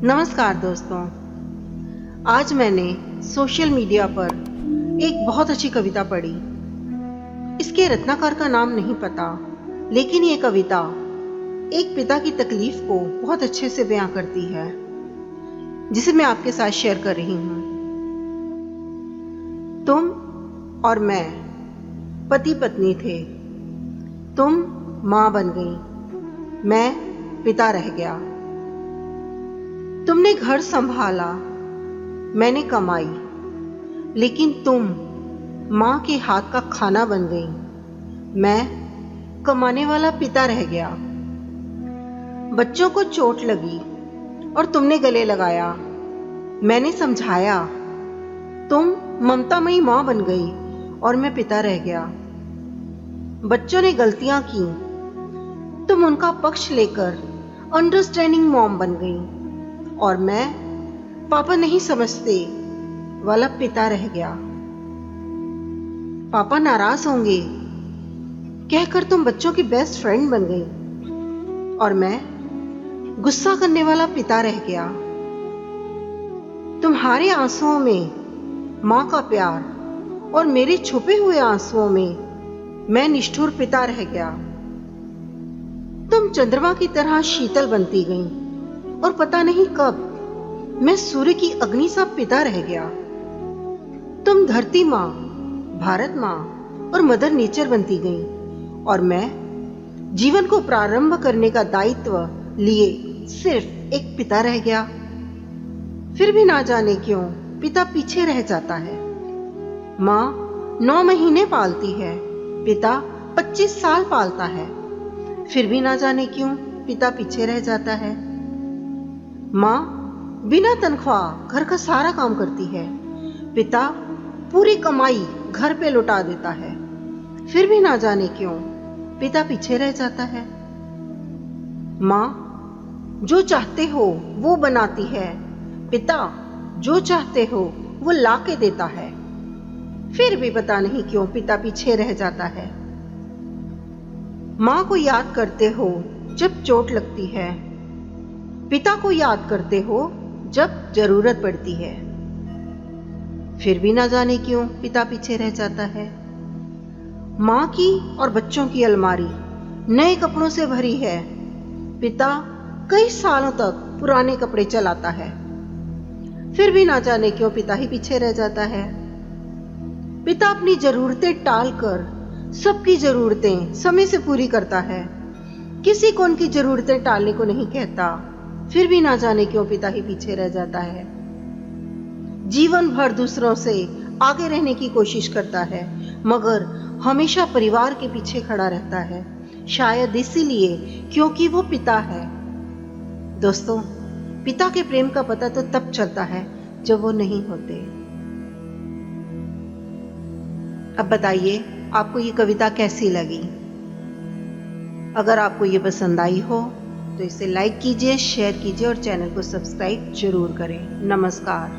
नमस्कार दोस्तों। आज मैंने सोशल मीडिया पर एक बहुत अच्छी कविता पढ़ी। इसके रत्नाकर का नाम नहीं पता, लेकिन ये कविता एक पिता की तकलीफ को बहुत अच्छे से बयां करती है, जिसे मैं आपके साथ शेयर कर रही हूं। तुम और मैं पति पत्नी थे। तुम मां बन गई, मैं पिता रह गया। तुमने घर संभाला, मैंने कमाई, लेकिन तुम मां के हाथ का खाना बन गई, मैं कमाने वाला पिता रह गया। बच्चों को चोट लगी और तुमने गले लगाया, मैंने समझाया। तुम ममतामयी मां बन गई और मैं पिता रह गया। बच्चों ने गलतियां की, तुम उनका पक्ष लेकर अंडरस्टैंडिंग मॉम बन गई और मैं पापा नहीं समझते वाला पिता रह गया। पापा नाराज होंगे कहकर तुम बच्चों की बेस्ट फ्रेंड बन गई और मैं गुस्सा करने वाला पिता रह गया। तुम्हारे आंसुओं में मां का प्यार और मेरे छुपे हुए आंसुओं में मैं निष्ठुर पिता रह गया। तुम चंद्रमा की तरह शीतल बनती गई और पता नहीं कब मैं सूर्य की अग्नि सा पिता रह गया। तुम धरती मां, भारत मां और मदर नेचर बनती गई और मैं जीवन को प्रारंभ करने का दायित्व लिए सिर्फ एक पिता रह गया। फिर भी ना जाने क्यों पिता पीछे रह जाता है। मां 9 महीने पालती है, पिता 25 साल पालता है। फिर भी ना जाने क्यों पिता पीछे रह जाता है। मां बिना तनख्वाह घर का सारा काम करती है, पिता पूरी कमाई घर पे लुटा देता है। फिर भी ना जाने क्यों पिता पीछे रह जाता है। मां जो चाहते हो वो बनाती है, पिता जो चाहते हो वो ला के देता है। फिर भी पता नहीं क्यों पिता पीछे रह जाता है। मां को याद करते हो जब चोट लगती है, पिता को याद करते हो जब जरूरत पड़ती है। फिर भी ना जाने क्यों पिता पीछे रह जाता है। मां की और बच्चों की अलमारी नए कपड़ों से भरी है, पिता कई सालों तक पुराने कपड़े चलाता है। फिर भी ना जाने क्यों पिता ही पीछे रह जाता है। पिता अपनी जरूरतें टालकर सबकी जरूरतें समय से पूरी करता है, किसी को उनकी जरूरतें टालने को नहीं कहता। फिर भी ना जाने क्यों पिता ही पीछे रह जाता है। जीवन भर दूसरों से आगे रहने की कोशिश करता है, मगर हमेशा परिवार के पीछे खड़ा रहता है, शायद इसीलिए क्योंकि वो पिता है। दोस्तों, पिता के प्रेम का पता तो तब चलता है जब वो नहीं होते। अब बताइए आपको ये कविता कैसी लगी। अगर आपको ये पसंद आई हो तो इसे लाइक कीजिए, शेयर कीजिए और चैनल को सब्सक्राइब जरूर करें। नमस्कार।